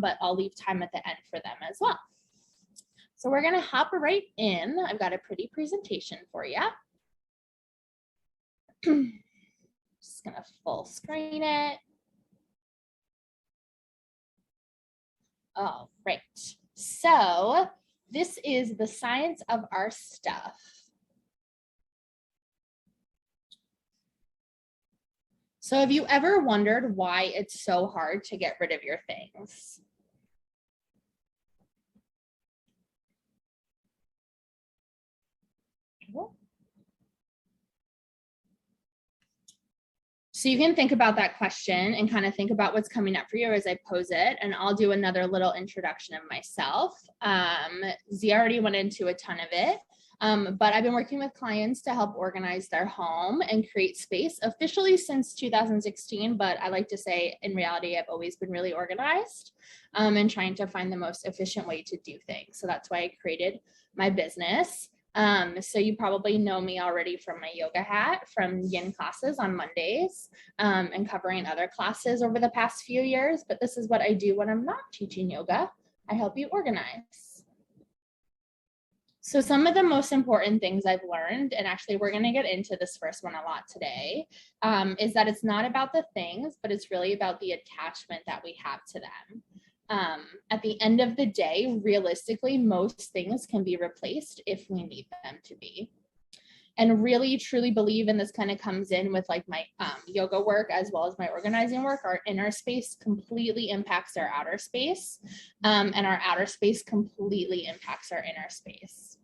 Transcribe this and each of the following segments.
But I'll leave time at the end for them as well. So we're going to hop right in. I've got a pretty presentation for you. Just going to full screen it. All right. So this is the science of our stuff. So have you ever wondered why it's so hard to get rid of your things? So you can think about that question and kind of think about what's coming up for you as I pose it, and I'll do another little introduction of myself. Z already went into a ton of it, but I've been working with clients to help organize their home and create space officially since 2016, but I like to say in reality, I've always been really organized and trying to find the most efficient way to do things. So that's why I created my business. So you probably know me already from my yoga hat, from yin classes on Mondays, and covering other classes over the past few years. But this is what I do when I'm not teaching yoga. I help you organize. So some of the most important things I've learned, and actually we're going to get into this first one a lot today, is that it's not about the things, but it's really about the attachment that we have to them. At the end of the day, realistically, most things can be replaced if we need them to be. And really truly believe, and this kind of comes in with like my yoga work as well as my organizing work, our inner space completely impacts our outer space, and our outer space completely impacts our inner space.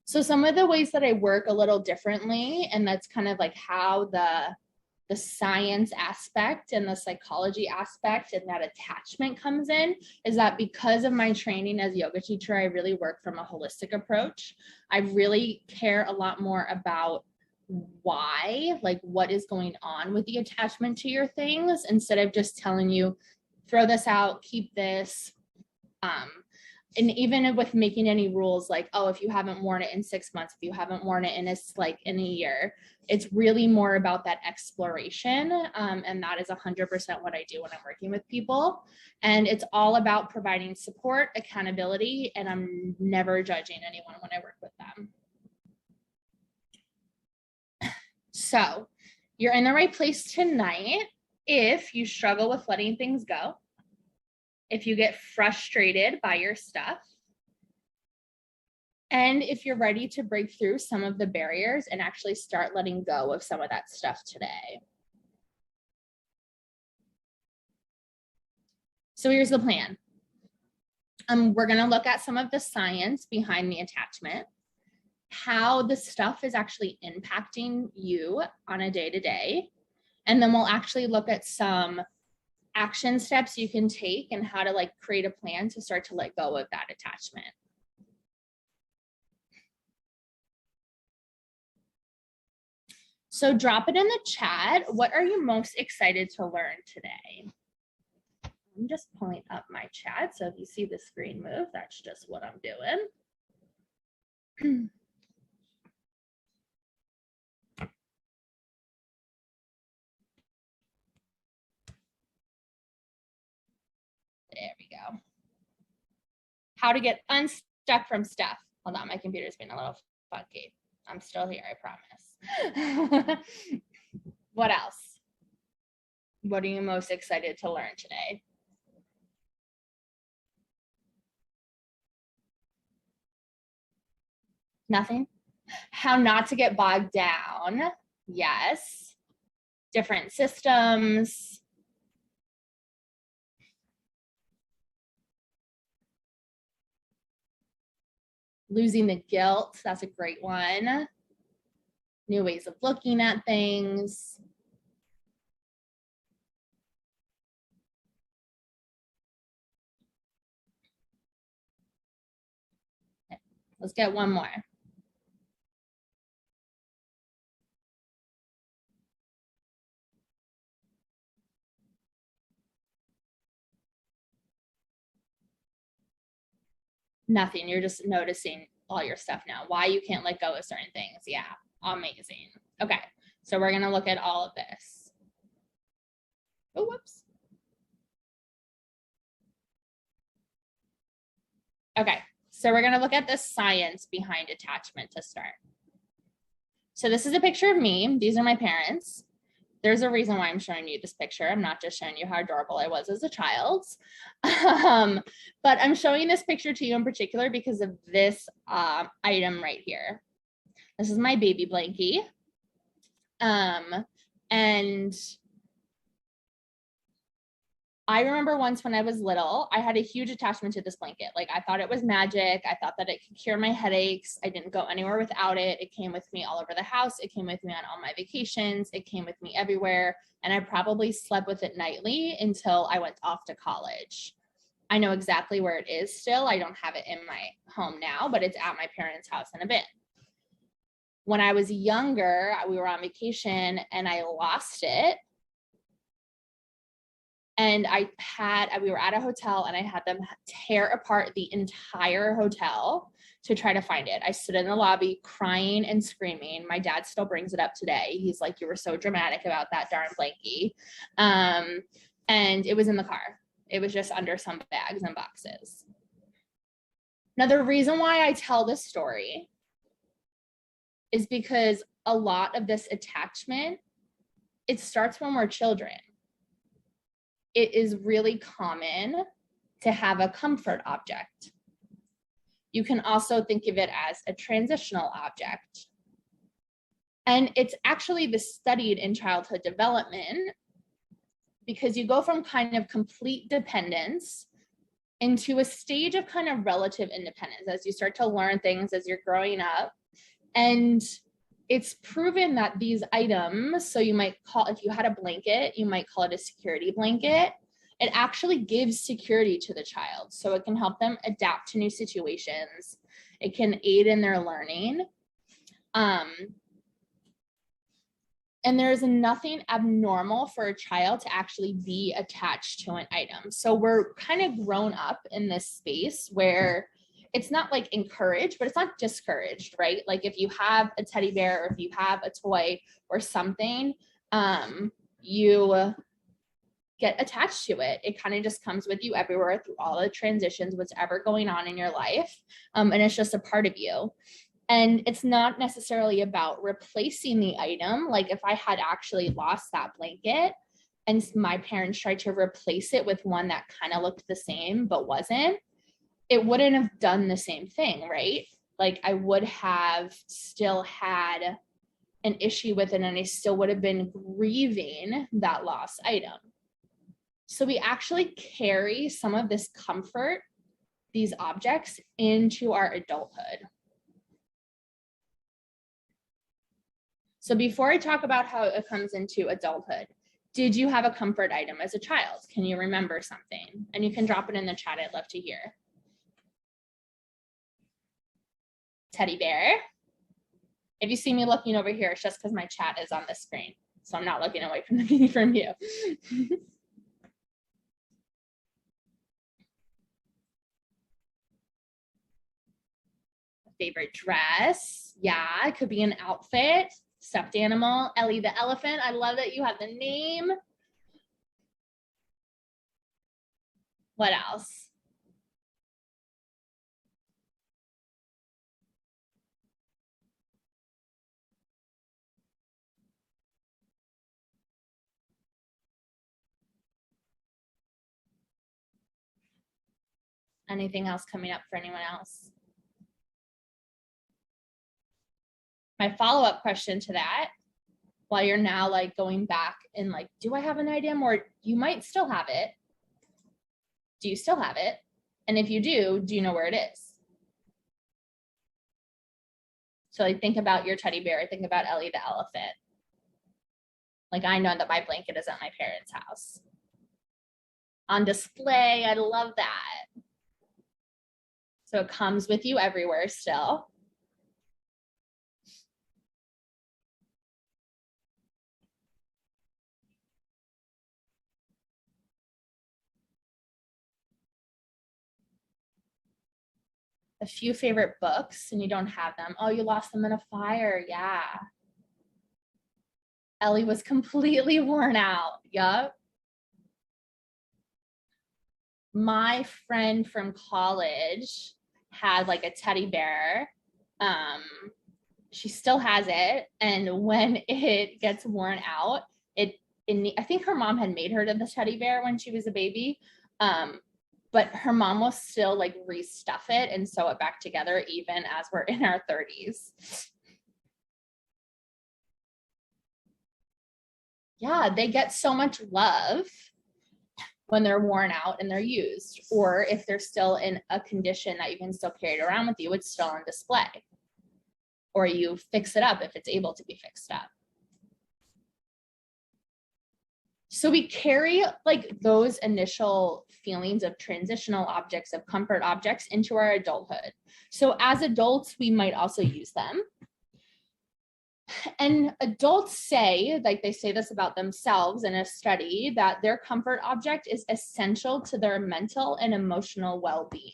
So some of the ways that I work a little differently, and that's kind of like how the science aspect and the psychology aspect and that attachment comes in, is that because of my training as a yoga teacher, I really work from a holistic approach. I really care a lot more about why, like what is going on with the attachment to your things, instead of just telling you, throw this out, keep this. And even with making any rules like, oh, if you haven't worn it in 6 months, if you haven't worn it in a year, it's really more about that exploration. And that is 100% what I do when I'm working with people. And it's all about providing support, accountability, and I'm never judging anyone when I work with them. So you're in the right place tonight if you struggle with letting things go, if you get frustrated by your stuff, and if you're ready to break through some of the barriers and actually start letting go of some of that stuff today. So here's the plan. We're going to look at some of the science behind the attachment, how the stuff is actually impacting you on a day-to-day, and then we'll actually look at some action steps you can take and how to like create a plan to start to let go of that attachment. So drop it in the chat. What are you most excited to learn today? I'm just pulling up my chat. So if you see the screen move, that's just what I'm doing. There we go. How to get unstuck from stuff. Hold on, my computer's been a little funky. I'm still here, I promise. What else? What are you most excited to learn today? Nothing? How not to get bogged down. Yes. Different systems. Losing the guilt, that's a great one. New ways of looking at things. Let's get one more. Nothing. You're just noticing all your stuff now. Why you can't let go of certain things. Yeah, amazing. Okay, so we're gonna look at all of this. Oh, whoops. Okay, so we're gonna look at the science behind attachment to start. So this is a picture of me. These are my parents. There's a reason why I'm showing you this picture. I'm not just showing you how adorable I was as a child. But I'm showing this picture to you in particular because of this item right here. This is my baby blankie. And I remember once when I was little, I had a huge attachment to this blanket. Like I thought it was magic. I thought that it could cure my headaches. I didn't go anywhere without it. It came with me all over the house. It came with me on all my vacations. It came with me everywhere. And I probably slept with it nightly until I went off to college. I know exactly where it is still. I don't have it in my home now, but it's at my parents' house in a bin. When I was younger, we were on vacation and I lost it. And we were at a hotel and I had them tear apart the entire hotel to try to find it. I stood in the lobby crying and screaming. My dad still brings it up today. He's like, you were so dramatic about that darn blankie. And it was in the car. It was just under some bags and boxes. Now, the reason why I tell this story is because a lot of this attachment, it starts when we're children. It is really common to have a comfort object. You can also think of it as a transitional object. And it's actually studied in childhood development because you go from kind of complete dependence into a stage of kind of relative independence as you start to learn things as you're growing up. And it's proven that these items, so you might call, if you had a blanket, you might call it a security blanket. It actually gives security to the child. So it can help them adapt to new situations. It can aid in their learning. And there's nothing abnormal for a child to actually be attached to an item. So we're kind of grown up in this space where it's not like encouraged, but it's not discouraged, right? Like if you have a teddy bear or if you have a toy or something, you get attached to it. It kind of just comes with you everywhere through all the transitions, whatever going on in your life. And it's just a part of you. And it's not necessarily about replacing the item. Like if I had actually lost that blanket and my parents tried to replace it with one that kind of looked the same but wasn't, it wouldn't have done the same thing, right? Like I would have still had an issue with it and I still would have been grieving that lost item. So we actually carry some of this comfort, these objects, into our adulthood. So before I talk about how it comes into adulthood, did you have a comfort item as a child? Can you remember something? And you can drop it in the chat. I'd love to hear. Teddy bear. If you see me looking over here, it's just because my chat is on the screen. So I'm not looking away from you. Favorite dress. Yeah, it could be an outfit. Stuffed animal. Ellie the elephant. I love that you have the name. What else? Anything else coming up for anyone else? My follow-up question to that, while you're now like going back and like, do I have an item? Or you might still have it. Do you still have it? And if you do you know where it is? So like think about your teddy bear, think about Ellie the elephant. Like I know that my blanket is at my parents' house. On display, I love that. So it comes with you everywhere still. A few favorite books and you don't have them. Oh, you lost them in a fire. Yeah. Ellie was completely worn out. Yup. My friend from college had like a teddy bear. She still has it. And when it gets worn out, I think her mom had made her the teddy bear when she was a baby. But her mom will still like restuff it and sew it back together even as we're in our 30s. Yeah, they get so much love when they're worn out and they're used, or if they're still in a condition that you can still carry it around with you, it's still on display. Or you fix it up if it's able to be fixed up. So we carry like those initial feelings of transitional objects, of comfort objects into our adulthood. So as adults, we might also use them. And adults say, like they say this about themselves in a study, that their comfort object is essential to their mental and emotional well-being.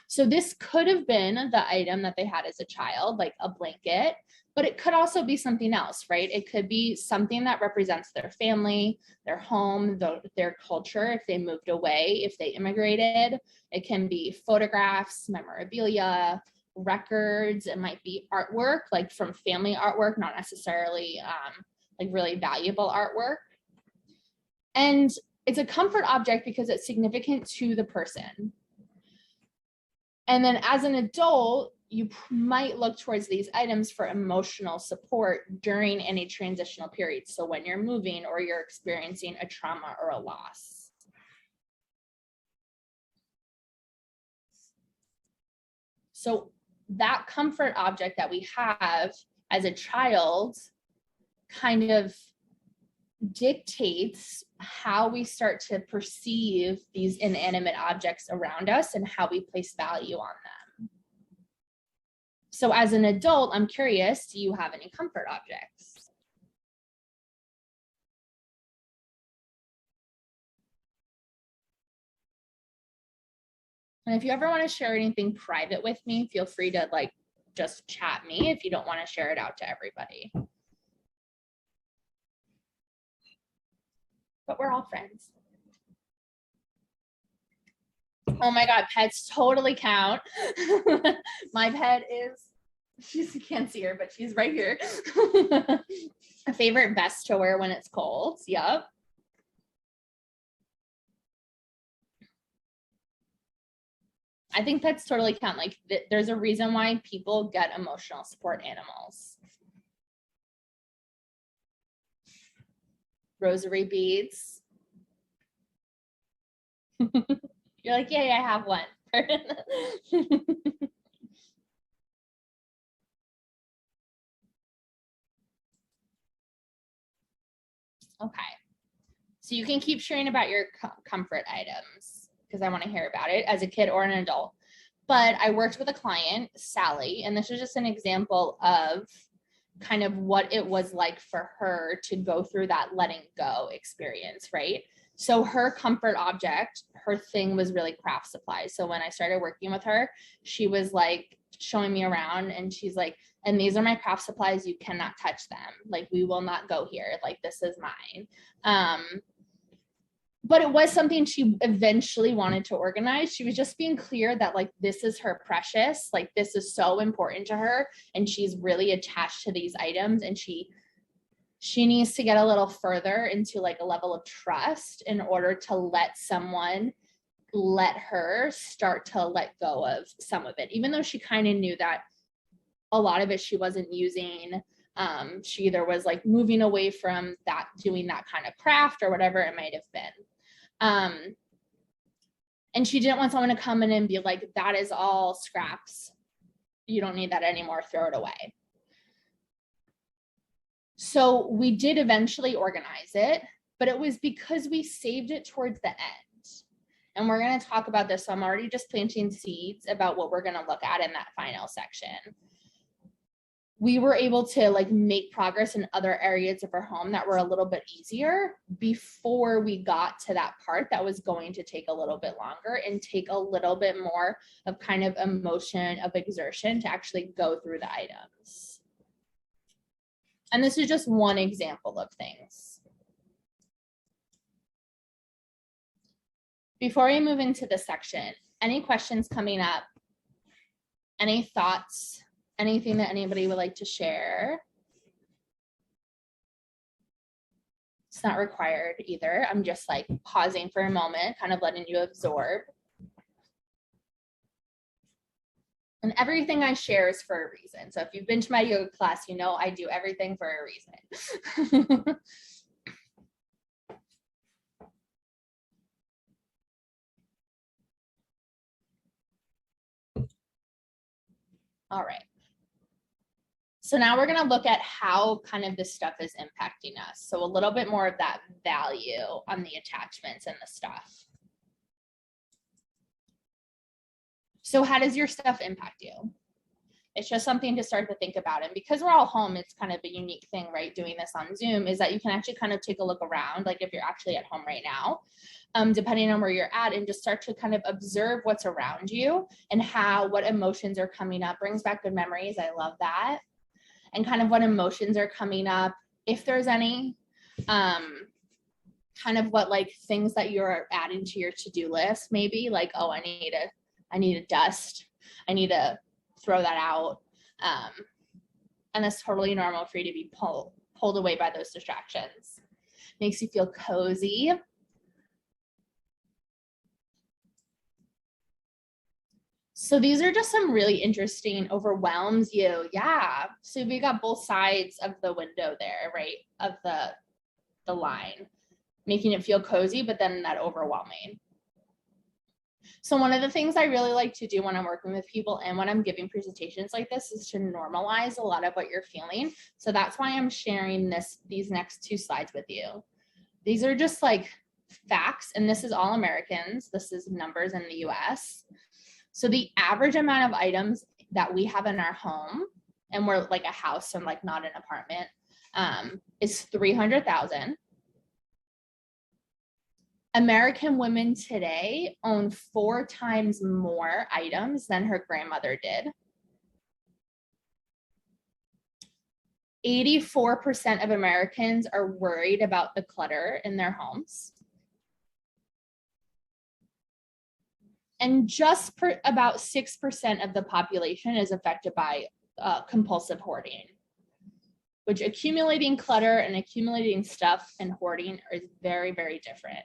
So this could have been the item that they had as a child, like a blanket, but it could also be something else, right? It could be something that represents their family, their home, their culture, if they moved away, if they immigrated. It can be photographs, memorabilia, records. It might be artwork, like from family artwork, not necessarily like really valuable artwork. And it's a comfort object because it's significant to the person. And then as an adult, you might look towards these items for emotional support during any transitional period. So when you're moving or you're experiencing a trauma or a loss. So that comfort object that we have as a child kind of dictates how we start to perceive these inanimate objects around us and how we place value on them. So as an adult, I'm curious, do you have any comfort objects? And if you ever want to share anything private with me, feel free to like just chat me if you don't want to share it out to everybody. But we're all friends. Oh my God, pets totally count. My pet is, you can't see her, but she's right here. A favorite vest to wear when it's cold. Yep. I think pets totally count. Like there's a reason why people get emotional support animals. Rosary beads. You're like, yay, I have one. Okay. So you can keep sharing about your comfort items because I want to hear about it as a kid or an adult. But I worked with a client, Sally, and this is just an example of kind of what it was like for her to go through that letting go experience, right? So her comfort object, her thing was really craft supplies. So when I started working with her, she was like showing me around and she's like, and these are my craft supplies, you cannot touch them. Like, we will not go here. Like, this is mine. But it was something she eventually wanted to organize. She was just being clear that like, this is her precious, like this is so important to her. And she's really attached to these items and she needs to get a little further into like a level of trust in order to let someone let her start to let go of some of it, even though she kind of knew that a lot of it she wasn't using. She either was like moving away from that, doing that kind of craft or whatever it might have been. And she didn't want someone to come in and be like, that is all scraps. You don't need that anymore, throw it away. So we did eventually organize it, but it was because we saved it towards the end. And we're going to talk about this. So I'm already just planting seeds about what we're going to look at in that final section. we were able to like make progress in other areas of our home that were a little bit easier before we got to that part that was going to take a little bit longer and take a little bit more of kind of emotion of exertion to actually go through the items. And this is just one example of things. Before we move into this section, any questions coming up? Any thoughts? Anything that anybody would like to share? It's not required either. I'm just like pausing for a moment, kind of letting you absorb. And everything I share is for a reason. So if you've been to my yoga class, you know I do everything for a reason. All right. So now we're going to look at how kind of this stuff is impacting us. So a little bit more of that value on the attachments and the stuff. So how does your stuff impact you? It's just something to start to think about. And because we're all home, it's kind of a unique thing, right? Doing this on Zoom is that you can actually kind of take a look around, like if you're actually at home right now, depending on where you're at, and just start to kind of observe what's around you and what emotions are coming up. Brings back good memories. I love that. And kind of what emotions are coming up, if there's any, kind of what like things that you're adding to your to-do list, maybe like, oh, I need to dust, I need to throw that out. And it's totally normal for you to be pulled away by those distractions. Makes you feel cozy. So these are just some really interesting, overwhelms you. Yeah. So we got both sides of the window there, right? Of the line, making it feel cozy, but then that overwhelming. So one of the things I really like to do when I'm working with people and when I'm giving presentations like this is to normalize a lot of what you're feeling. So that's why I'm sharing these next two slides with you. These are just like facts, and this is all Americans. This is numbers in the US. So the average amount of items that we have in our home, and we're like a house and like not an apartment, is 300,000. American women today own 4 times more items than her grandmother did. 84% of Americans are worried about the clutter in their homes. And just about 6% of the population is affected by compulsive hoarding, which accumulating clutter and accumulating stuff and hoarding is very, very different.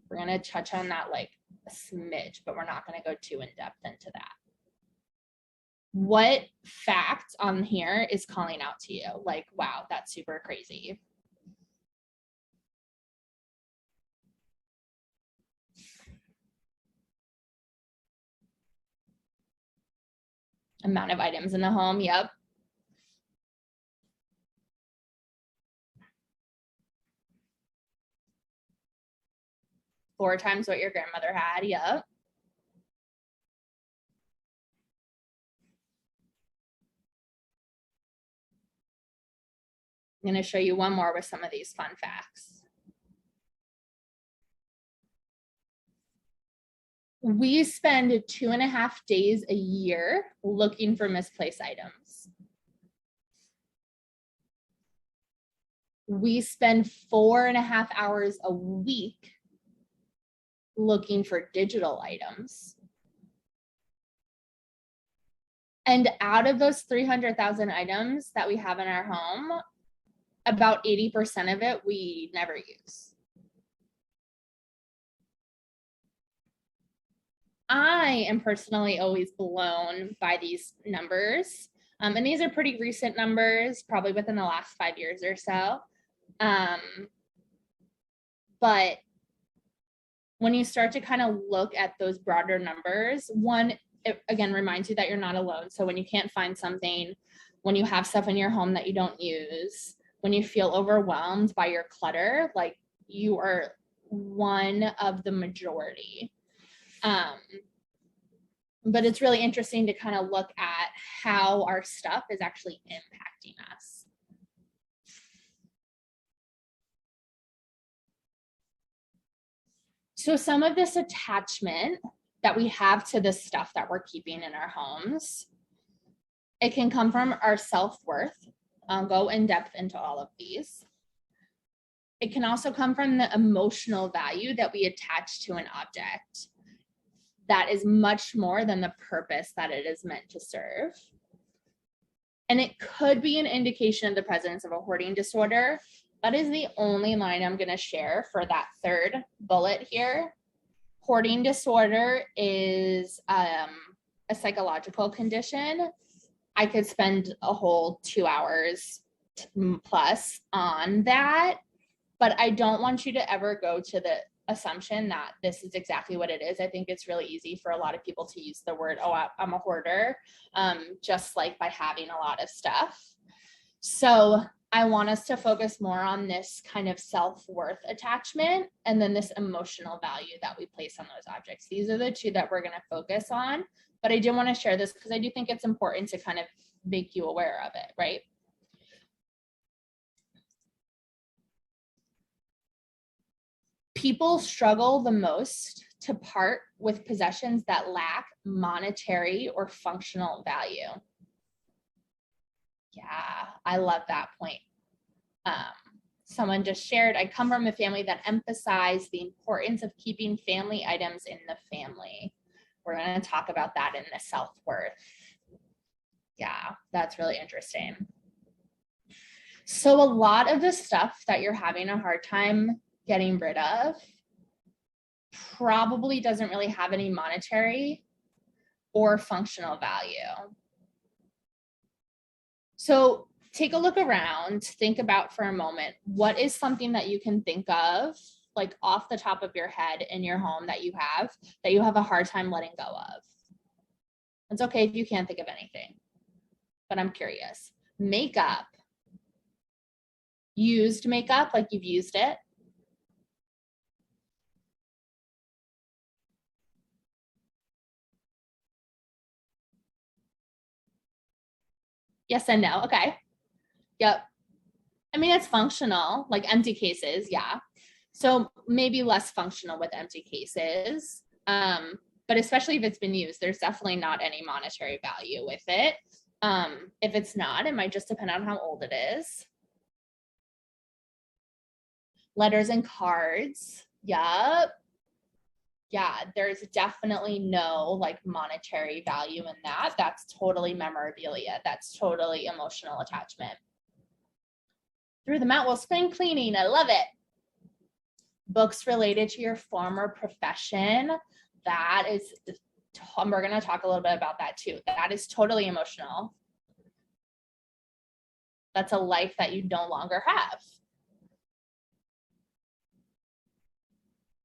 We're going to touch on that like a smidge, but we're not going to go too in depth into that. What fact on here is calling out to you? Like, wow, that's super crazy. Amount of items in the home, yep. Four times what your grandmother had, yep. I'm going to show you one more with some of these fun facts. We spend 2.5 days a year looking for misplaced items. We spend 4.5 hours a week looking for digital items. And out of those 300,000 items that we have in our home, about 80% of it we never use. I am personally always blown by these numbers. And these are pretty recent numbers, probably within the last 5 years or so. But when you start to kind of look at those broader numbers, one, it again reminds you that you're not alone. So when you can't find something, when you have stuff in your home that you don't use, when you feel overwhelmed by your clutter, like you are one of the majority. But it's really interesting to kind of look at how our stuff is actually impacting us. So some of this attachment that we have to the stuff that we're keeping in our homes, it can come from our self-worth. I'll go in depth into all of these. It can also come from the emotional value that we attach to an object that is much more than the purpose that it is meant to serve. And it could be an indication of the presence of a hoarding disorder. That is the only line I'm going to share for that third bullet here. Hoarding disorder is a psychological condition. I could spend a whole 2 hours plus on that, but I don't want you to ever go to the assumption that this is exactly what it is. I think it's really easy for a lot of people to use the word, oh, I'm a hoarder, just like by having a lot of stuff. So I want us to focus more on this kind of self-worth attachment and then this emotional value that we place on those objects. These are the two that we're going to focus on, but I do want to share this because I do think it's important to kind of make you aware of it, right? People struggle the most to part with possessions that lack monetary or functional value. Yeah, I love that point. Someone just shared, I come from a family that emphasized the importance of keeping family items in the family. We're going to talk about that in the self-worth. Yeah, that's really interesting. So a lot of the stuff that you're having a hard time getting rid of probably doesn't really have any monetary or functional value. So take a look around, think about for a moment, what is something that you can think of, like off the top of your head in your home that you have a hard time letting go of. It's okay if you can't think of anything, but I'm curious. Makeup. Used makeup, like you've used it. Yes and no. Okay. Yep. I mean, it's functional, like empty cases. Yeah. So maybe less functional with empty cases. But especially if it's been used, there's definitely not any monetary value with it. If it's not, it might just depend on how old it is. Letters and cards. Yep. Yeah, there's definitely no like monetary value in that. That's totally memorabilia. That's totally emotional attachment. Threw them out while spring cleaning. I love it. Books related to your former profession. That is, we're going to talk a little bit about that too. That is totally emotional. That's a life that you no longer have.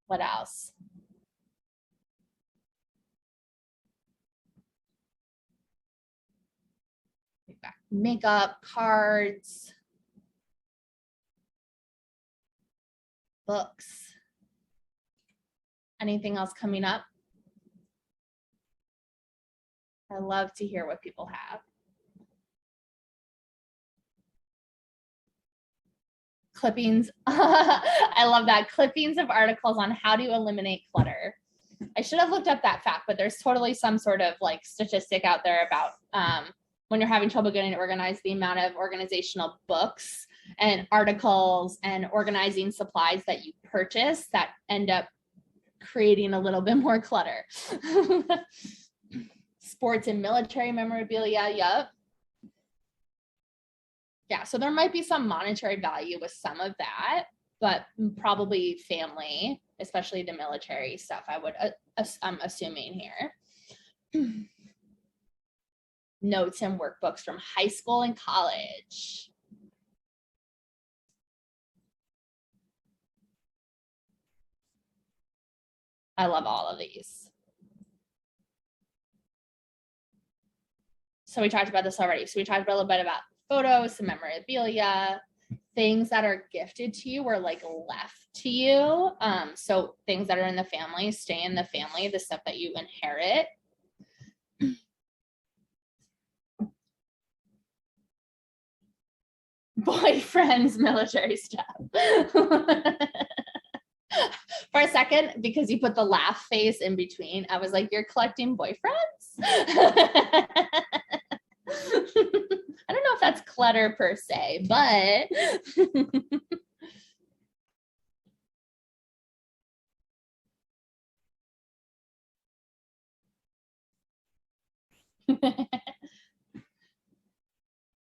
What else? Makeup, cards, books. Anything else coming up? I love to hear what people have. Clippings. I love that. Clippings of articles on how to eliminate clutter. I should have looked up that fact, but there's totally some sort of like statistic out there about when you're having trouble getting organized, the amount of organizational books and articles and organizing supplies that you purchase that end up creating a little bit more clutter. Sports and military memorabilia. Yep. Yeah, so there might be some monetary value with some of that, but probably family, especially the military stuff, I'm assuming here. Notes and workbooks from high school and college. I love all of these. So we talked about this already. So we talked a little bit about photos, some memorabilia, things that are gifted to you or like left to you. So things that are in the family, stay in the family, the stuff that you inherit. boyfriend's military stuff. For a second, because you put the laugh face in between, I was like, you're collecting boyfriends? I don't know if that's clutter per se, but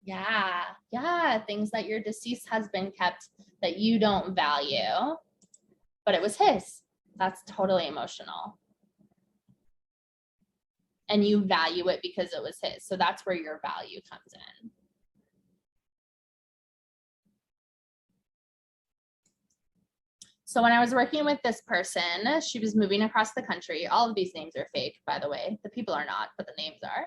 yeah, things that your deceased husband kept that you don't value, but it was his. That's totally emotional. And you value it because it was his. So that's where your value comes in. So when I was working with this person, she was moving across the country. All of these names are fake, by the way. The people are not, but the names are.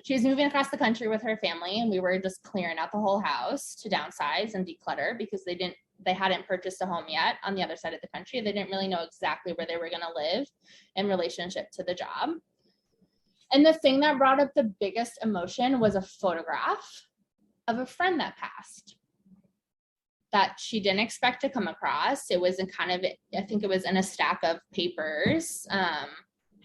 She was moving across the country with her family, and we were just clearing out the whole house to downsize and declutter because they hadn't purchased a home yet on the other side of the country. They didn't really know exactly where they were going to live in relationship to the job. And the thing that brought up the biggest emotion was a photograph of a friend that passed that she didn't expect to come across. It was in kind of, I think it was in a stack of papers,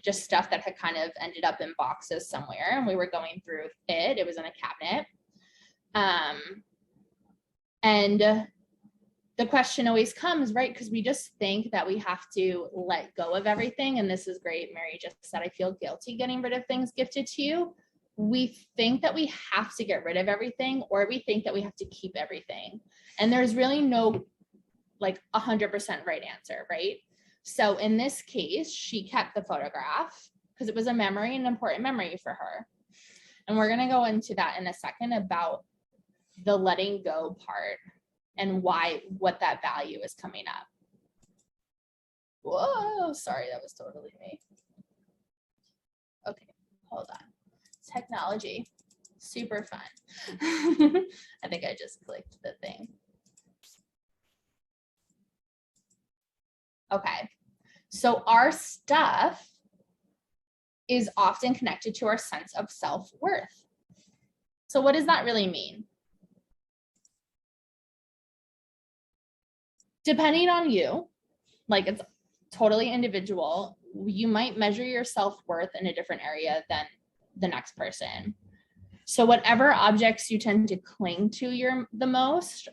just stuff that had kind of ended up in boxes somewhere. And we were going through it. It was in a cabinet. And the question always comes, right? Because we just think that we have to let go of everything. And this is great. Mary just said, I feel guilty getting rid of things gifted to you. We think that we have to get rid of everything, or we think that we have to keep everything. And there's really no like 100% right answer, right? So in this case, she kept the photograph because it was a memory, an important memory for her. And we're going to go into that in a second about the letting go part and what that value is coming up. Whoa, sorry, that was totally me. Okay, hold on. Technology, super fun. I think I just clicked the thing. Okay, so our stuff is often connected to our sense of self-worth. So what does that really mean? Depending on you, like it's totally individual, you might measure your self-worth in a different area than the next person. So whatever objects you tend to cling to the most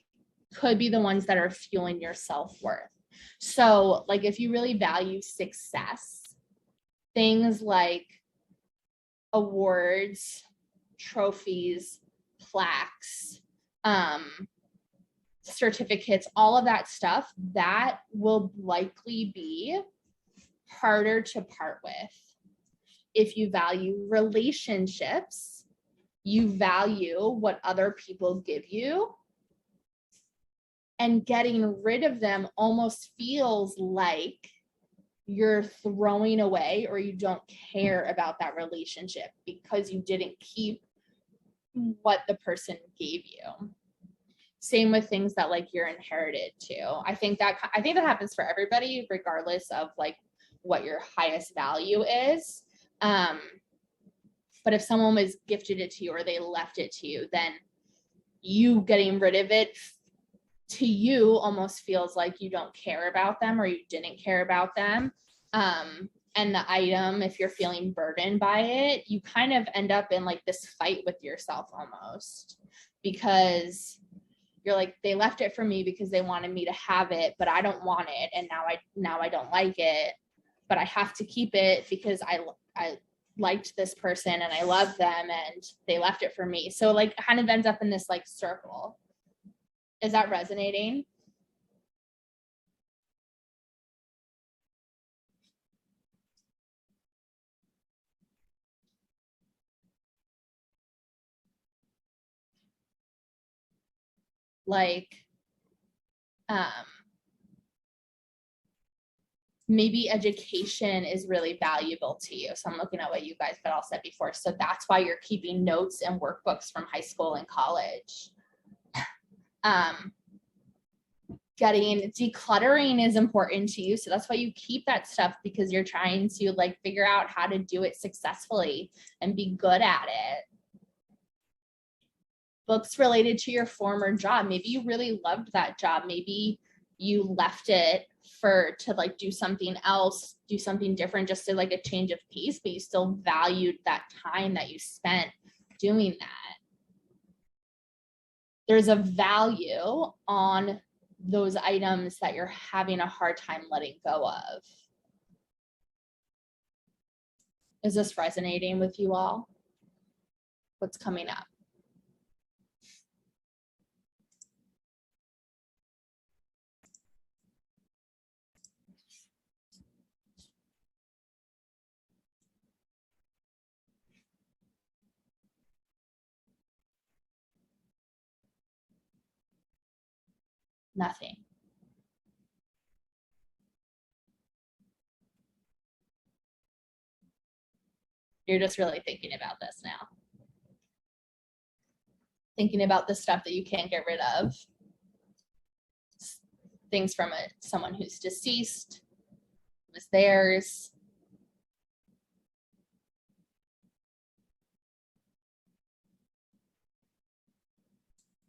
could be the ones that are fueling your self-worth. So like if you really value success, things like awards, trophies, plaques, certificates, all of that stuff, that will likely be harder to part with. If you value relationships, you value what other people give you, and getting rid of them almost feels like you're throwing away or you don't care about that relationship because you didn't keep what the person gave you. Same with things that like you're inherited too. I think that happens for everybody, regardless of like what your highest value is. But if someone was gifted it to you or they left it to you, then you getting rid of it to you almost feels like you don't care about them or you didn't care about them. And the item, if you're feeling burdened by it, you kind of end up in like this fight with yourself almost, because you're like, they left it for me because they wanted me to have it, but I don't want it. And now I don't like it, but I have to keep it because I liked this person and I love them and they left it for me. So like it kind of ends up in this like circle. Is that resonating? Like, maybe education is really valuable to you. So I'm looking at what you guys had all said before. So that's why you're keeping notes and workbooks from high school and college. Decluttering is important to you. So that's why you keep that stuff, because you're trying to like figure out how to do it successfully and be good at it. books related to your former job. Maybe you really loved that job. Maybe you left it to like do something else, do something different, just to like a change of pace, but you still valued that time that you spent doing that. There's a value on those items that you're having a hard time letting go of. Is this resonating with you all? What's coming up? Nothing. You're just really thinking about this now. Thinking about the stuff that you can't get rid of. Things from someone who's deceased, was theirs.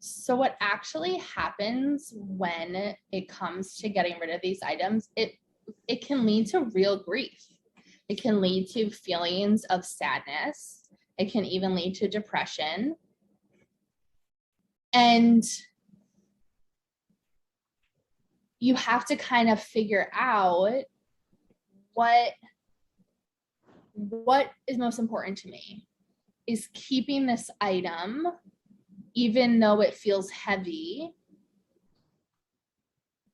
So what actually happens when it comes to getting rid of these items, it can lead to real grief. It can lead to feelings of sadness. It can even lead to depression. And you have to kind of figure out what is most important to me. Is keeping this item, even though it feels heavy,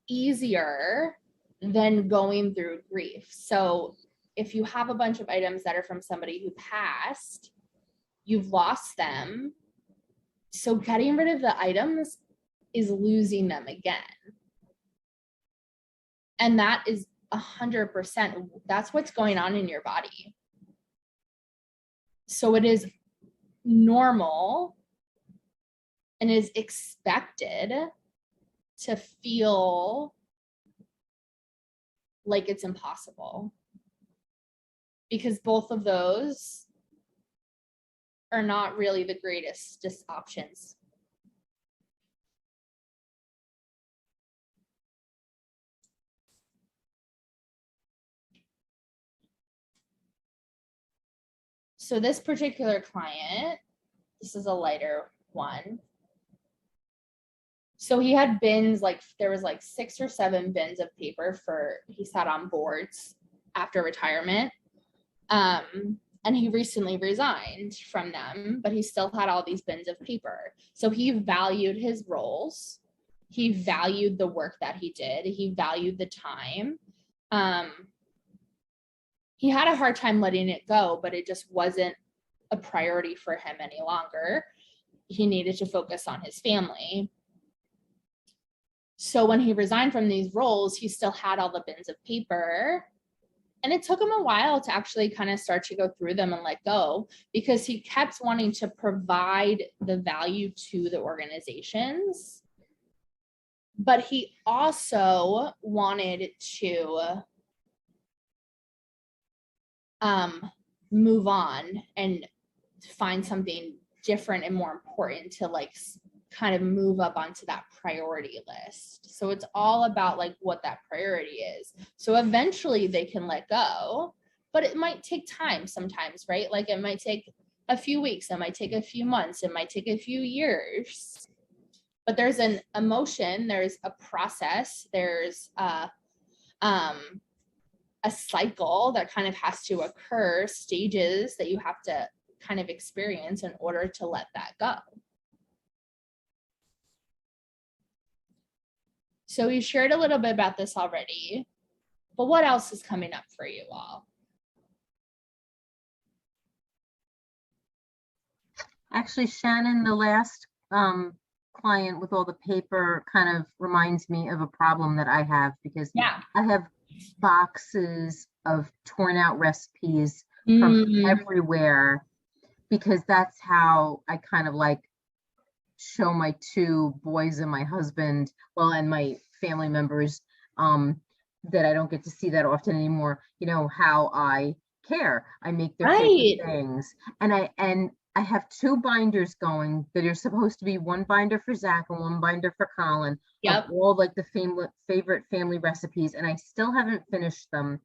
easier than going through grief. So if you have a bunch of items that are from somebody who passed, you've lost them. So getting rid of the items is losing them again. And that is 100%, that's what's going on in your body. So it is normal and is expected to feel like it's impossible, because both of those are not really the greatest options. So this particular client, this is a lighter one. So he had bins, like there was like 6 or 7 bins of paper he sat on boards after retirement. And he recently resigned from them, but he still had all these bins of paper. So he valued his roles. He valued the work that he did. He valued the time. He had a hard time letting it go, but it just wasn't a priority for him any longer. He needed to focus on his family. So when he resigned from these roles, he still had all the bins of paper. And it took him a while to actually kind of start to go through them and let go, because he kept wanting to provide the value to the organizations. But he also wanted to move on and find something different and more important to like kind of move up onto that priority list. So it's all about like what that priority is. So eventually they can let go, but it might take time sometimes, right? Like it might take a few weeks, it might take a few months, it might take a few years. But there's an emotion, there's a process, there's a cycle that kind of has to occur, stages that you have to kind of experience in order to let that go. So we shared a little bit about this already, but what else is coming up for you all? Actually, Shannon, the last client with all the paper kind of reminds me of a problem that I have, because I have boxes of torn out recipes from everywhere, because that's how I kind of like show my 2 boys and my husband, well, and my family members that I don't get to see that often anymore, you know, how I care. I make their favorite things. And I have two binders going that are supposed to be one binder for Zach and one binder for Colin of all like the favorite family recipes, and I still haven't finished them.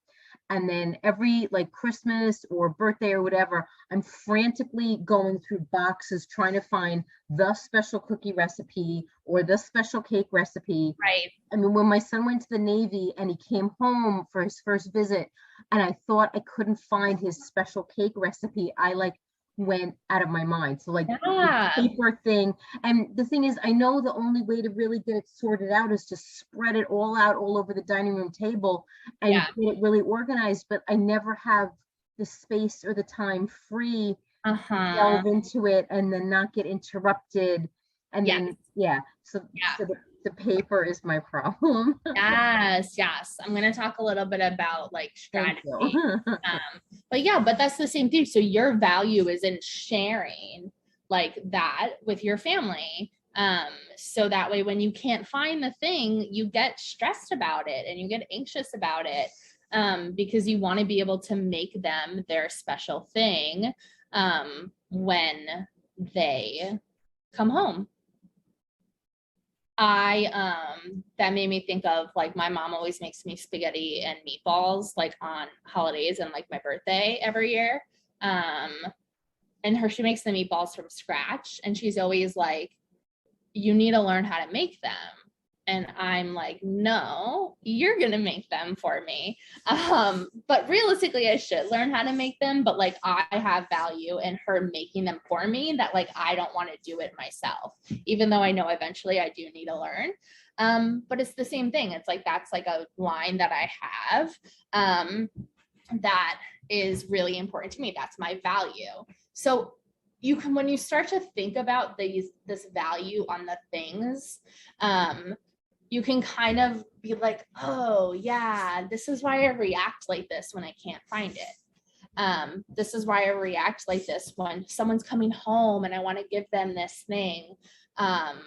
And then every like Christmas or birthday or whatever, I'm frantically going through boxes trying to find the special cookie recipe or the special cake recipe. Right. I mean, when my son went to the Navy and he came home for his first visit and I thought I couldn't find his special cake recipe, I like went out of my mind. So like the paper thing. And the thing is, I know the only way to really get it sorted out is to spread it all out all over the dining room table and get it really organized, but I never have the space or the time free to delve into it and then not get interrupted. And then, so the paper is my problem. Yes. I'm going to talk a little bit about like strategy. But that's the same thing. So your value is in sharing like that with your family. So that way, when you can't find the thing, you get stressed about it and you get anxious about it, because you want to be able to make them their special thing, when they come home. That made me think of like my mom always makes me spaghetti and meatballs like on holidays and like my birthday every year. And she makes the meatballs from scratch, and she's always like, you need to learn how to make them. And I'm like, no, you're going to make them for me. But realistically, I should learn how to make them. But like, I have value in her making them for me that like, I don't want to do it myself, even though I know eventually I do need to learn. But it's the same thing. It's like, that's like a line that I have, that is really important to me. That's my value. So you can, when you start to think about this value on the things, you can kind of be like, oh yeah, this is why I react like this when I can't find it. This is why I react like this when someone's coming home and I want to give them this thing. And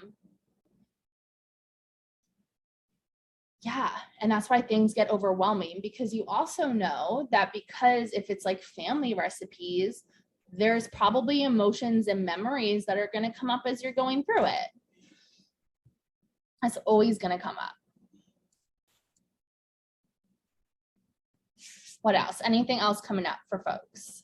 that's why things get overwhelming, because you also know that because if it's like family recipes, there's probably emotions and memories that are going to come up as you're going through it. That's always going to come up. What else? Anything else coming up for folks?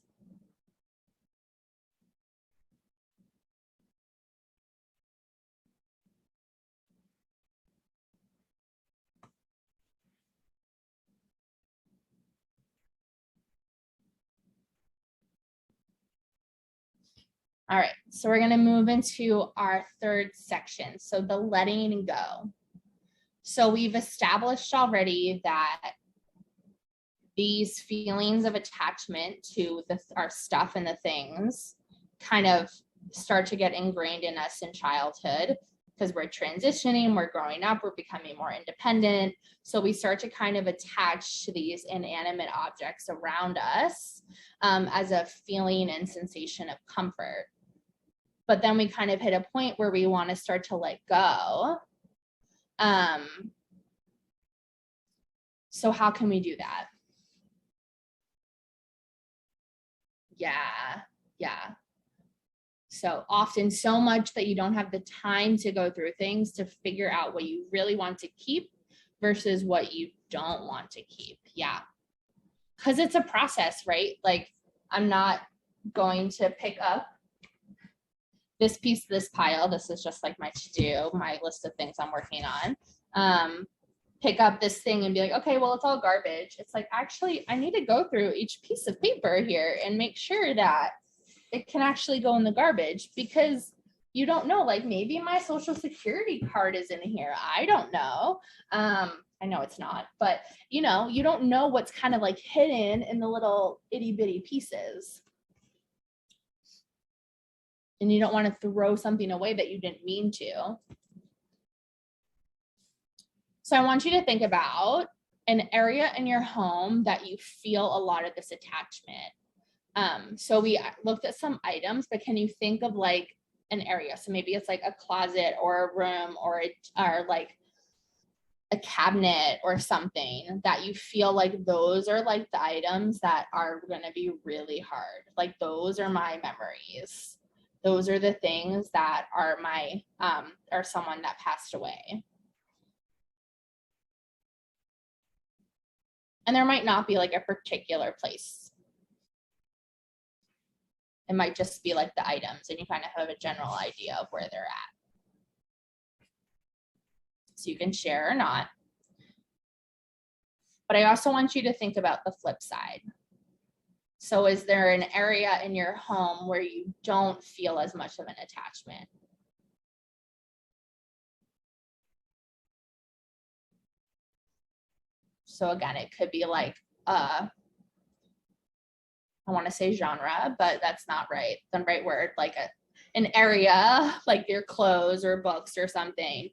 All right, so we're going to move into our third section. So the letting go. So we've established already that these feelings of attachment to our stuff and the things kind of start to get ingrained in us in childhood, because we're transitioning, we're growing up, we're becoming more independent. So we start to kind of attach to these inanimate objects around us, as a feeling and sensation of comfort. But then we kind of hit a point where we want to start to let go. So how can we do that? Yeah. So often so much that you don't have the time to go through things to figure out what you really want to keep versus what you don't want to keep. Yeah. Because it's a process, right? Like, I'm not going to pick up this piece, this pile. This is just like my to-do, my list of things I'm working on. Pick up this thing and be like, okay, well, it's all garbage. It's like, actually, I need to go through each piece of paper here and make sure that it can actually go in the garbage, because you don't know, like maybe my social security card is in here. I don't know. I know it's not, but you know, you don't know what's kind of like hidden in the little itty bitty pieces. And you don't want to throw something away that you didn't mean to. So I want you to think about an area in your home that you feel a lot of this attachment. So we looked at some items, but can you think of like an area? So maybe it's like a closet or a room or like a cabinet or something that you feel like those are like the items that are going to be really hard. Like those are my memories. Those are the things that are my, are someone that passed away. And there might not be like a particular place. It might just be like the items, and you kind of have a general idea of where they're at. So you can share or not. But I also want you to think about the flip side. So is there an area in your home where you don't feel as much of an attachment? So again, it could be like, I want to say genre, but that's not right. The right word, like an area, like your clothes or books or something,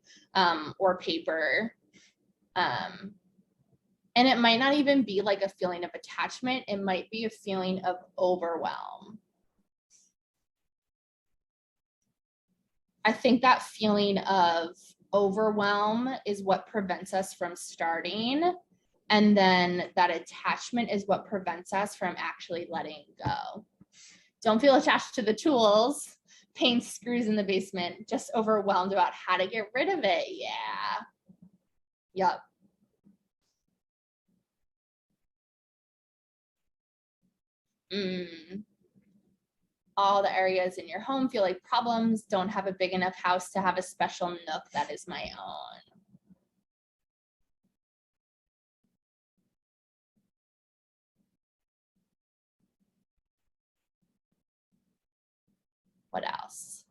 or paper. And it might not even be like a feeling of attachment. It might be a feeling of overwhelm. I think that feeling of overwhelm is what prevents us from starting. And then that attachment is what prevents us from actually letting go. Don't feel attached to the tools, paint screws in the basement, just overwhelmed about how to get rid of it. Yeah. Yup. All the areas in your home feel like problems, don't have a big enough house to have a special nook that is my own. What else?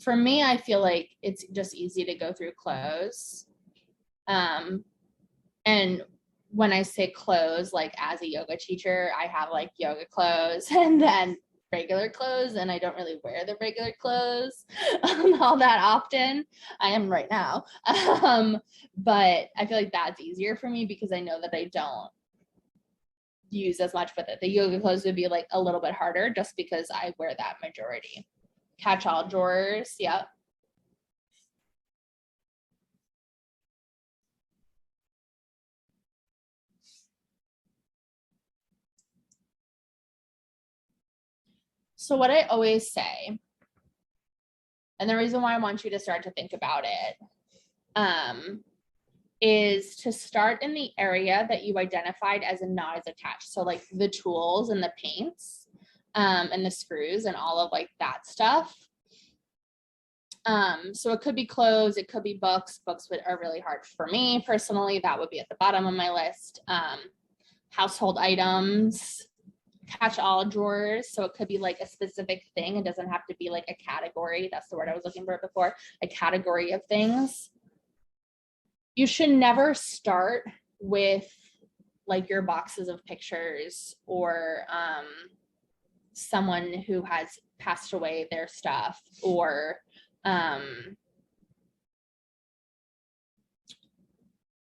For me, I feel like it's just easy to go through clothes. And when I say clothes, like as a yoga teacher, I have like yoga clothes and then regular clothes, and I don't really wear the regular clothes all that often. I am right now. But I feel like that's easier for me because I know that I don't use as much with it. The yoga clothes would be like a little bit harder just because I wear that majority. Catch-all drawers, yep. So what I always say, and the reason why I want you to start to think about it, is to start in the area that you identified as a not as attached. So like the tools and the paints, and the screws and all of like that stuff. So it could be clothes, it could be books. Books are really hard for me personally. That would be at the bottom of my list. Household items, catch-all drawers. So it could be like a specific thing. It doesn't have to be like a category. That's the word I was looking for before. A category of things. You should never start with like your boxes of pictures or someone who has passed away, their stuff, or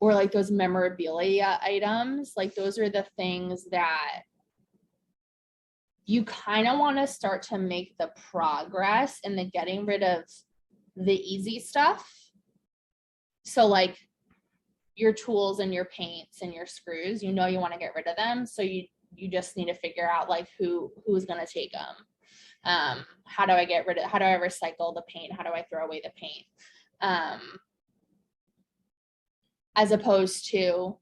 like those memorabilia items. Like those are the things that you kind of want to start to make the progress in the getting rid of the easy stuff. So like your tools and your paints and your screws, you know, you want to get rid of them. So you just need to figure out like who's going to take them. How do I get rid of, how do I recycle the paint? How do I throw away the paint? As opposed to,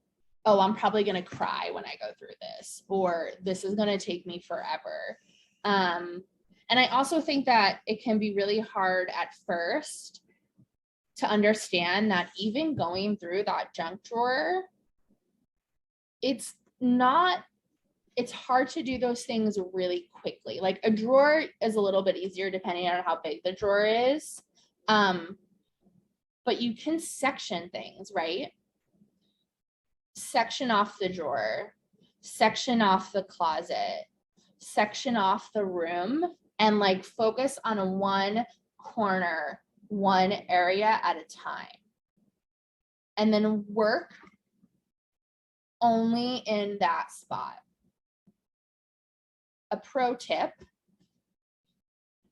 oh, I'm probably going to cry when I go through this, or this is going to take me forever. And I also think that it can be really hard at first to understand that even going through that junk drawer, it's hard to do those things really quickly. Like a drawer is a little bit easier depending on how big the drawer is. But you can section things, right? Section off the drawer, section off the closet, section off the room, and like focus on one corner, one area at a time. and then work only in that spot. A pro tip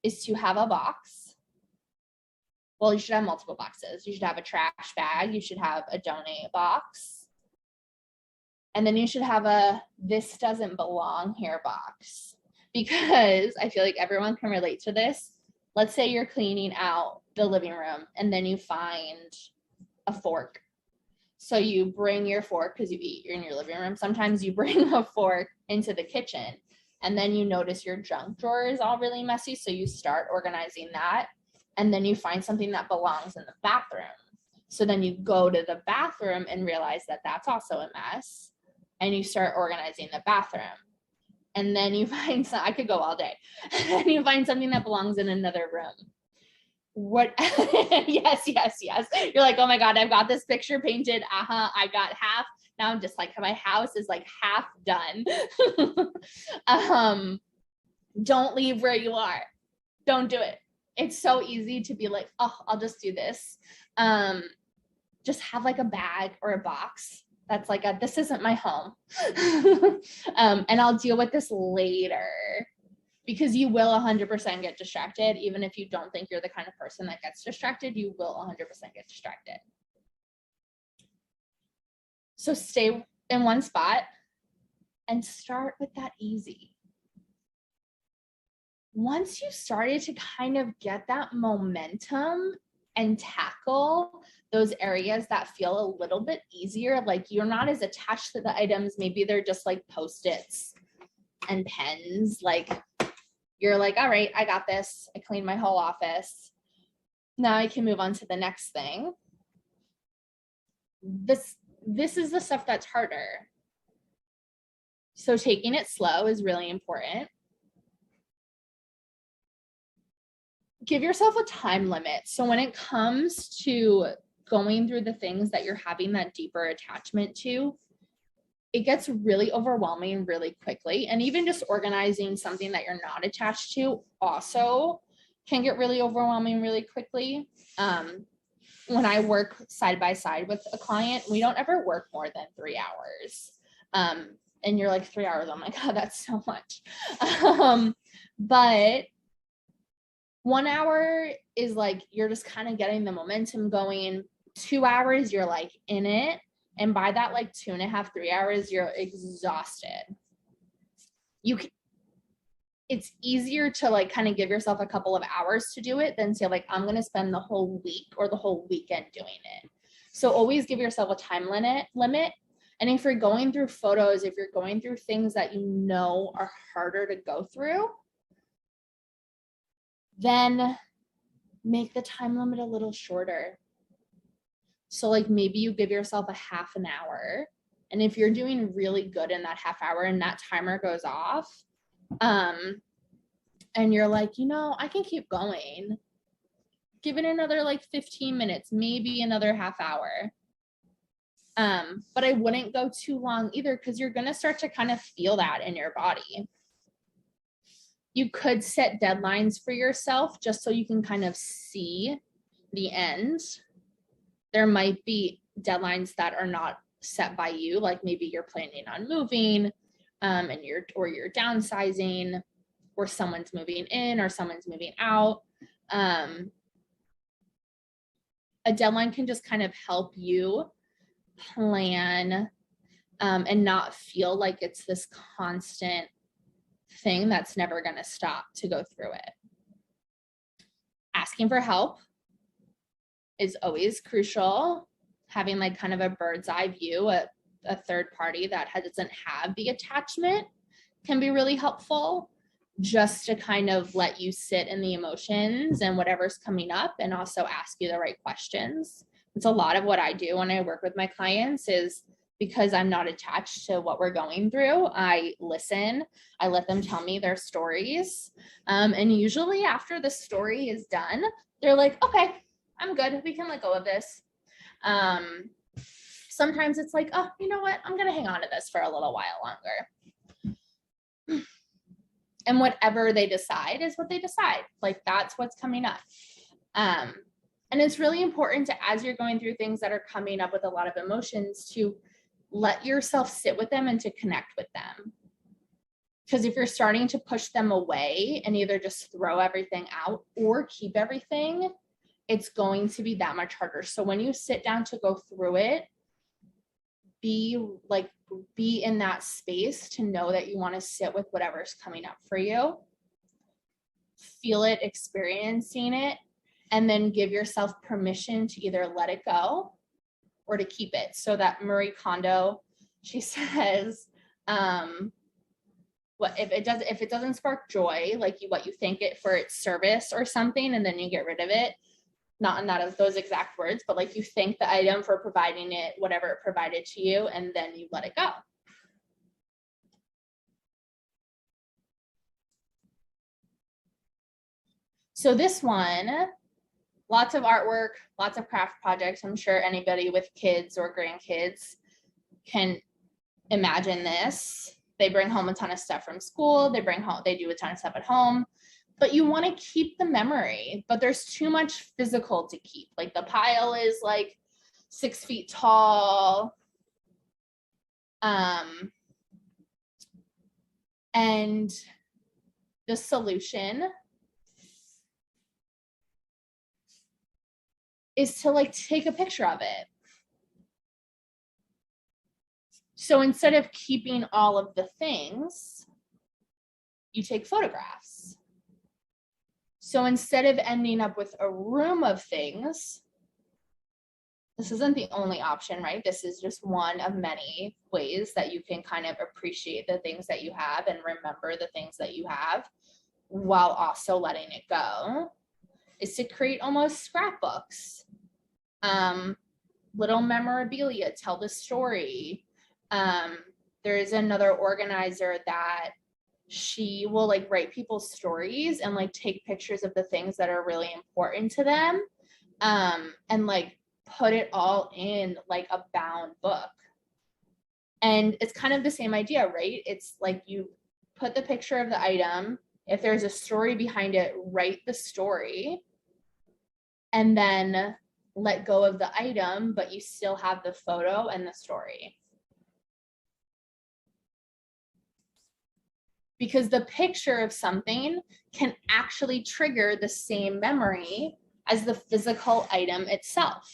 is to have a box. Well, you should have multiple boxes. You should have a trash bag. You should have a donate box. And then you should have a "this doesn't belong here" box, because I feel like everyone can relate to this. Let's say you're cleaning out the living room and then you find a fork. So you bring your fork, because you eat in your living room. Sometimes you bring a fork into the kitchen, and then you notice your junk drawer is all really messy. So you start organizing that, and then you find something that belongs in the bathroom. So then you go to the bathroom and realize that that's also a mess, and you start organizing the bathroom. And then you find I could go all day, and you find something that belongs in another room. What? Yes. You're like, oh my God, I've got this picture painted. I got half. Now I'm just like, my house is like half done. Don't leave where you are. Don't do it. It's so easy to be like, oh, I'll just do this. Just have like a bag or a box that's like this isn't my home. And I'll deal with this later, because you will 100% get distracted. Even if you don't think you're the kind of person that gets distracted, you will 100% get distracted. So stay in one spot and start with that easy. Once you started to kind of get that momentum and tackle those areas that feel a little bit easier, like you're not as attached to the items, maybe they're just like Post-its and pens, like you're like, all right, I got this. I cleaned my whole office. Now I can move on to the next thing. This is the stuff that's harder. So taking it slow is really important. Give yourself a time limit. So when it comes to going through the things that you're having that deeper attachment to, it gets really overwhelming really quickly. And even just organizing something that you're not attached to also can get really overwhelming really quickly. When I work side by side with a client, we don't ever work more than 3 hours. And you're like, 3 hours, oh my God, that's so much. But 1 hour is like, you're just kind of getting the momentum going. 2 hours, you're like in it. And by that, like 2.5, 3 hours, you're exhausted. It's easier to like kind of give yourself a couple of hours to do it than say like, I'm going to spend the whole week or the whole weekend doing it. So always give yourself a time limit. And if you're going through photos, if you're going through things that you know are harder to go through, then make the time limit a little shorter. So like maybe you give yourself a half an hour, and if you're doing really good in that half hour and that timer goes off, and you're like, I can keep going, give it another like 15 minutes, maybe another half hour. But I wouldn't go too long either, because you're going to start to kind of feel that in your body. You could set deadlines for yourself just so you can kind of see the end. There might be deadlines that are not set by you, like maybe you're planning on moving, and you're downsizing, or someone's moving in or someone's moving out. A deadline can just kind of help you plan, and not feel like it's this constant thing that's never going to stop to go through it. Asking for help is always crucial. Having like kind of a bird's eye view, a third party that doesn't have the attachment, can be really helpful, just to kind of let you sit in the emotions and whatever's coming up, and also ask you the right questions. It's a lot of what I do when I work with my clients, is because I'm not attached to what we're going through, I listen, I let them tell me their stories. And usually after the story is done, they're like, okay, I'm good. We can let go of this. Sometimes it's like, oh, you know what? I'm going to hang on to this for a little while longer. And whatever they decide is what they decide. Like, that's what's coming up. And And it's really important to, as you're going through things that are coming up with a lot of emotions, to let yourself sit with them and to connect with them. Because if you're starting to push them away and either just throw everything out or keep everything, it's going to be that much harder. So when you sit down to go through it, be in that space to know that you want to sit with whatever's coming up for you, feel it, experiencing it, and then give yourself permission to either let it go or to keep it. So that Marie Kondo, she says, if it doesn't spark joy, like what you think it for its service or something, and then you get rid of it, not in those exact words, but like you thank the item for providing it, whatever it provided to you, and then you let it go. So this one, lots of artwork, lots of craft projects. I'm sure anybody with kids or grandkids can imagine this. They bring home a ton of stuff from school. They do a ton of stuff at home, but you want to keep the memory, but there's too much physical to keep. Like the pile is like 6 feet tall. And the solution is to like take a picture of it. So instead of keeping all of the things, you take photographs. So instead of ending up with a room of things, this isn't the only option, right? This is just one of many ways that you can kind of appreciate the things that you have and remember the things that you have while also letting it go, is to create almost scrapbooks. Little memorabilia, tell the story. There's another organizer that she will like write people's stories and like take pictures of the things that are really important to them, and like put it all in like a bound book. And it's kind of the same idea, right? It's like you put the picture of the item. If there's a story behind it, write the story, and then let go of the item, but you still have the photo and the story. Because the picture of something can actually trigger the same memory as the physical item itself.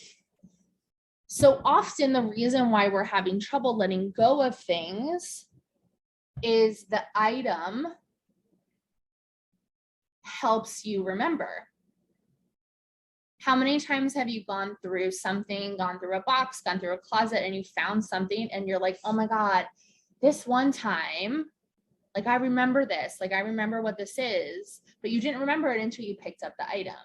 So often the reason why we're having trouble letting go of things is the item helps you remember. How many times have you gone through something, gone through a box, gone through a closet, and you found something and you're like, oh my God, this one time, like I remember this, like I remember what this is, but you didn't remember it until you picked up the item.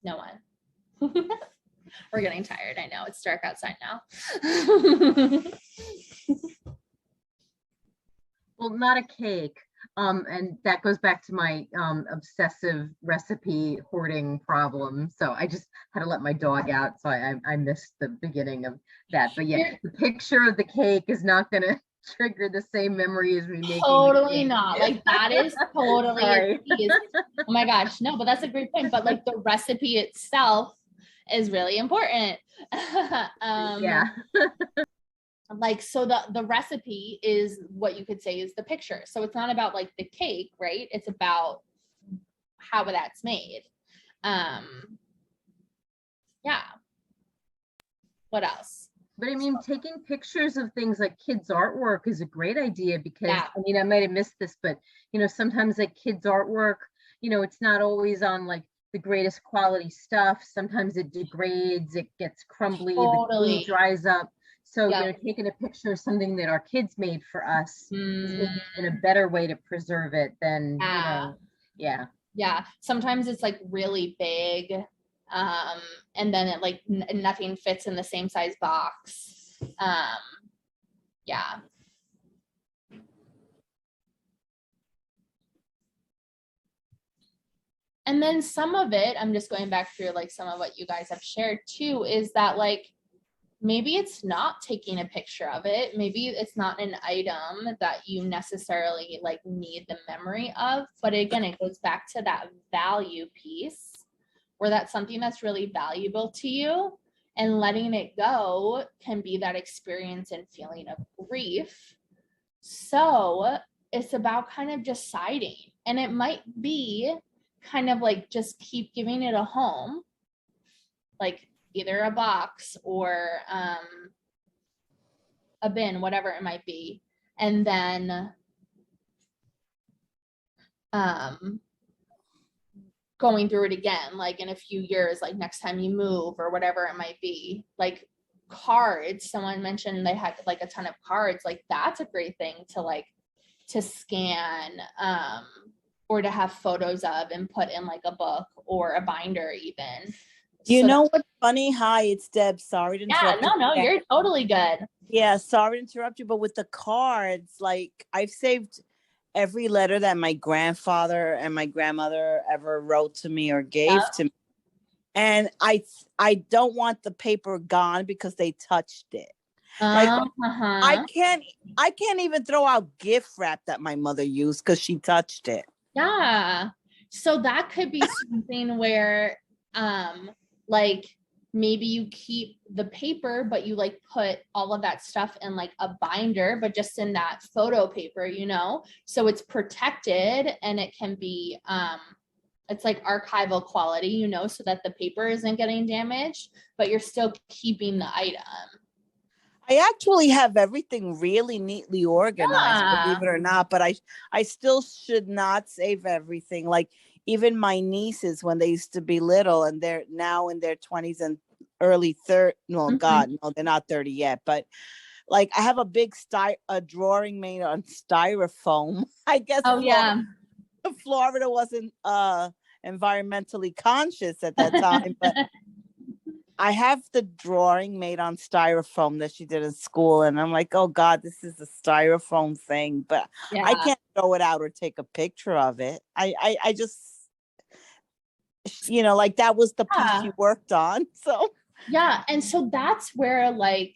No one. We're getting tired. I know it's dark outside now. Well, not a cake. And that goes back to my obsessive recipe hoarding problem. So I just had to let my dog out. So I missed the beginning of that. But yeah, the picture of the cake is not going to trigger the same memory as me making. Totally not. Like that is totally. Oh my gosh, no, but that's a great point. But like the recipe itself is really important. Yeah. Like, so the recipe is what you could say is the picture. So it's not about like the cake, right? It's about how that's made. Yeah. What else? But I mean, taking pictures of things like kids' artwork is a great idea because, I mean, I might have missed this, but, you know, sometimes like kids' artwork, you know, it's not always on like the greatest quality stuff. Sometimes it degrades, it gets crumbly, the glue dries up. So, you know, taking a picture of something that our kids made for us is in a better way to preserve it than, you know, Yeah. Sometimes it's like really big. And then it like nothing fits in the same size box. Yeah. And then some of it, I'm just going back through like some of what you guys have shared too, is that like, maybe it's not taking a picture of it. Maybe it's not an item that you necessarily like need the memory of. But again, it goes back to that value piece where that's something that's really valuable to you, and letting it go can be that experience and feeling of grief. So it's about kind of deciding, and it might be kind of like just keep giving it a home, like either a box or a bin, whatever it might be. And then going through it again, like in a few years, like next time you move or whatever it might be. Like cards, someone mentioned they had like a ton of cards. Like that's a great thing to like to scan or to have photos of and put in like a book or a binder even. You know what's funny? Hi, it's Deb. Sorry to interrupt. Yeah, no, you're totally good. Yeah, sorry to interrupt you, but with the cards, like I've saved every letter that my grandfather and my grandmother ever wrote to me or gave to me. And I don't want the paper gone because they touched it. Like I can't even throw out gift wrap that my mother used because she touched it. Yeah. So that could be something where like maybe you keep the paper, but you like put all of that stuff in like a binder, but just in that photo paper, you know, so it's protected and it can be it's like archival quality, you know, so that the paper isn't getting damaged, but you're still keeping the item. I actually have everything really neatly organized, believe it or not, but I still should not save everything. Like even my nieces, when they used to be little and they're now in their 20s and early 30s, no, God, no, they're not 30 yet, but like I have a big a drawing made on styrofoam. I guess Florida wasn't environmentally conscious at that time, but I have the drawing made on styrofoam that she did in school. And I'm like, oh God, this is a styrofoam thing, but I can't throw it out or take a picture of it. I just, you know, like that was the piece you worked on. So yeah. And so that's where like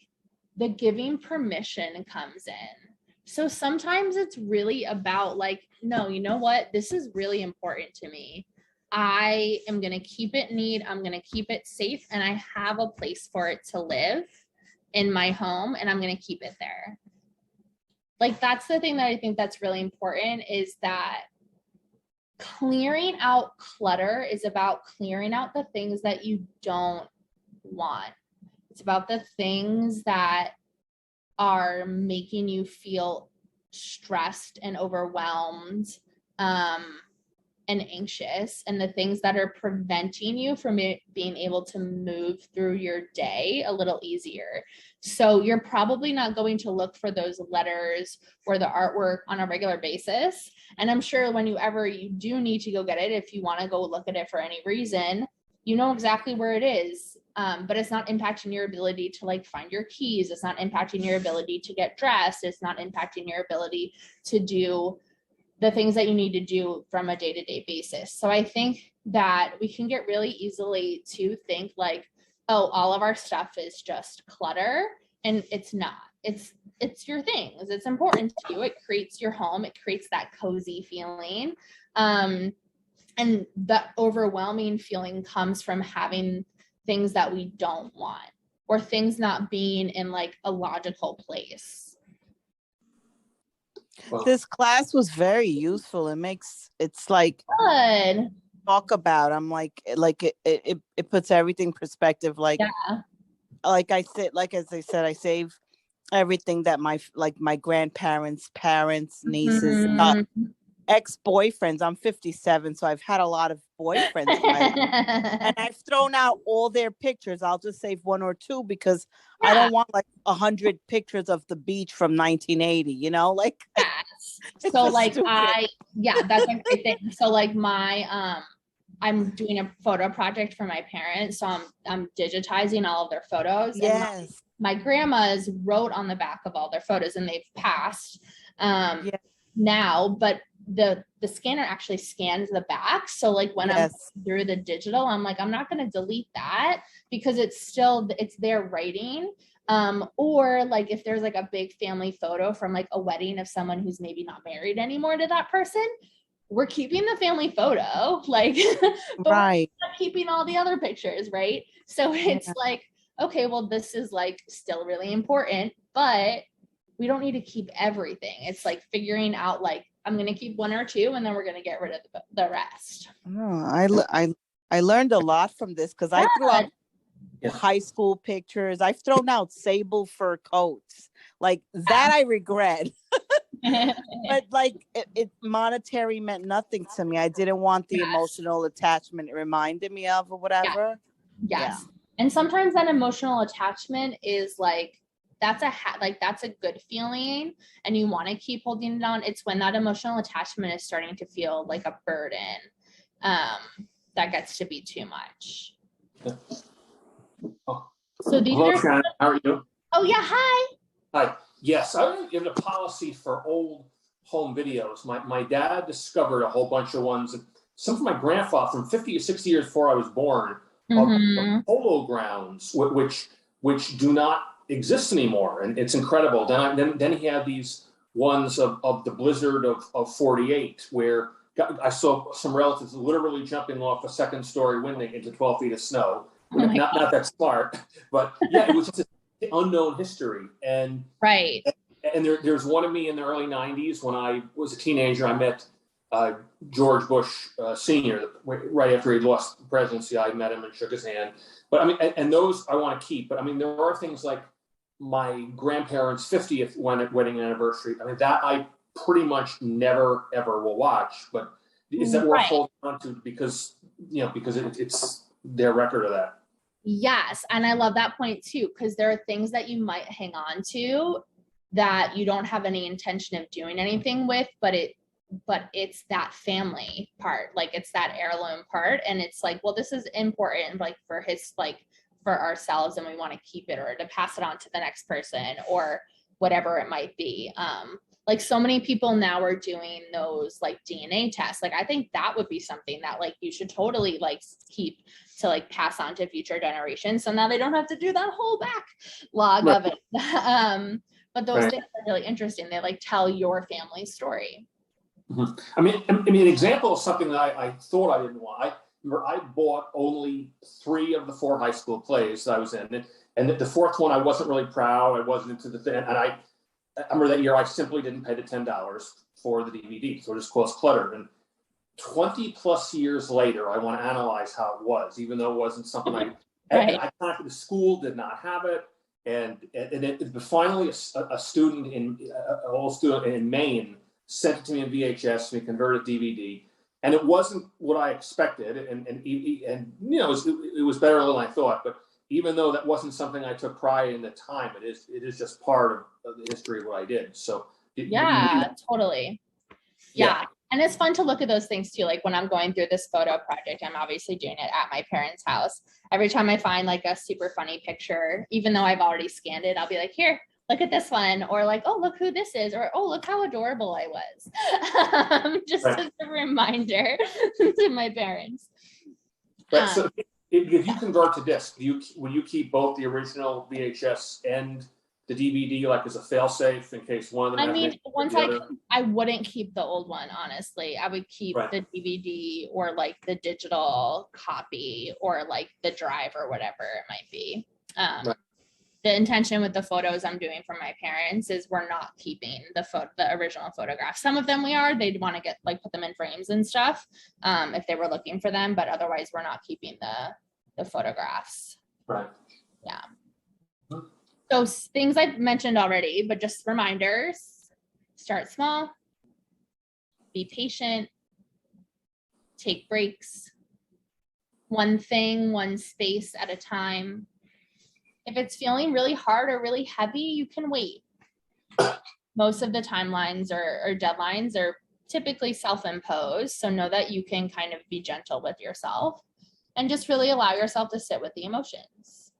the giving permission comes in. So sometimes it's really about like, no, you know what? This is really important to me. I am going to keep it neat. I'm going to keep it safe. And I have a place for it to live in my home, and I'm going to keep it there. Like, that's the thing that I think that's really important, is that clearing out clutter is about clearing out the things that you don't want. It's about the things that are making you feel stressed and overwhelmed and anxious, and the things that are preventing you from being able to move through your day a little easier. So you're probably not going to look for those letters or the artwork on a regular basis. And I'm sure whenever you do need to go get it, if you want to go look at it for any reason, you know exactly where it is. But it's not impacting your ability to like find your keys. It's not impacting your ability to get dressed. It's not impacting your ability to do the things that you need to do from a day-to-day basis. So I think that we can get really easily to think like, oh, all of our stuff is just clutter, and it's not. It's your things. It's important to you. It creates your home. It creates that cozy feeling. And the overwhelming feeling comes from having things that we don't want, or things not being in like a logical place. Well, this class was very useful. It's like good. Talk about. I'm like it puts everything in perspective. Like, like I said, like as I said, I save everything that my grandparents, parents, nieces, ex-boyfriends. I'm 57, so I've had a lot of boyfriends in my life. And I've thrown out all their pictures. I'll just save one or two because I don't want like 100 pictures of the beach from 1980, you know, like so like stupid. That's a great thing. So like my I'm doing a photo project for my parents, so I'm digitizing all of their photos. Yes. And my grandmas wrote on the back of all their photos, and they've passed now, but the scanner actually scans the back. So like when I'm through the digital, I'm like, I'm not going to delete that because it's their writing. Or like if there's like a big family photo from like a wedding of someone who's maybe not married anymore to that person, we're keeping the family photo, like, but we're not keeping all the other pictures, right? So it's like, okay, well, this is like still really important, but we don't need to keep everything. It's like figuring out like, I'm going to keep one or two, and then we're going to get rid of the rest. Oh, I learned a lot from this because I threw out high school pictures. I've thrown out sable fur coats. Like that I regret. But like it monetary meant nothing to me. I didn't want the emotional attachment it reminded me of or whatever. Yes. And sometimes that emotional attachment is like, that's a good feeling and you want to keep holding it on. It's when that emotional attachment is starting to feel like a burden, that gets to be too much. So these Hello, Shannon. How are you? Oh yeah, hi. Hi. Yes, I have a policy for old home videos. My dad discovered a whole bunch of ones, some from my grandfather from 50 or 60 years before I was born, of polo grounds, which do not exist anymore, and it's incredible. Then he had these ones of the blizzard of 48, where I saw some relatives literally jumping off a second-story window into 12 feet of snow. Not that smart, but yeah, it was just an unknown history. And there's one of me in the early 90s when I was a teenager. I met George Bush Sr. right after he lost the presidency. I met him and shook his hand. But I mean, and those I want to keep. But I mean, there are things like my grandparents' 50th wedding anniversary. I mean, that I pretty much never ever will watch. But is that worth holding on to because it's their record of that? Yes, and I love that point too, because there are things that you might hang on to that you don't have any intention of doing anything with, but it's that family part, like it's that heirloom part, and it's like, well, this is important, like for ourselves, and we want to keep it or to pass it on to the next person or whatever it might be. Like so many people now are doing those like DNA tests. Like I think that would be something that like you should totally like keep to like pass on to future generations. So now they don't have to do that whole backlog of it. But those things are really interesting. They like tell your family story. Mm-hmm. I mean, an example of something that I thought I didn't want. I bought only 3 of the 4 high school plays that I was in, and the 4th one I wasn't really proud. I wasn't into the thing, and I remember that year I simply didn't pay the $10 for the DVD, so it just caused clutter. And 20 plus years later, I want to analyze how it was, even though it wasn't something I contacted the school, did not have it, and finally a student an old student in Maine sent it to me in VHS, and we converted DVD. And it wasn't what I expected, and it was better than I thought. But even though that wasn't something I took pride in at the time, it is just part of the history of what I did. So totally. Yeah. And it's fun to look at those things too. Like when I'm going through this photo project, I'm obviously doing it at my parents' house. Every time I find like a super funny picture, even though I've already scanned it, I'll be like, here, look at this one, or like, oh, look who this is, or oh, look how adorable I was. Just as a reminder to my parents. Right. So if you convert to disc, will you keep both the original VHS and the DVD like as a fail-safe in case one of them? I mean, I wouldn't keep the old one, honestly. I would keep the DVD or like the digital copy or like the drive or whatever it might be. The intention with the photos I'm doing for my parents is we're not keeping the original photographs. Some of them we are. They'd want to get like put them in frames and stuff if they were looking for them, but otherwise we're not keeping the photographs. Right. Yeah. So things I've mentioned already, but just reminders: start small, be patient, take breaks, one thing, one space at a time. If it's feeling really hard or really heavy, you can wait. Most of the timelines or deadlines are typically self-imposed, so know that you can kind of be gentle with yourself and just really allow yourself to sit with the emotions.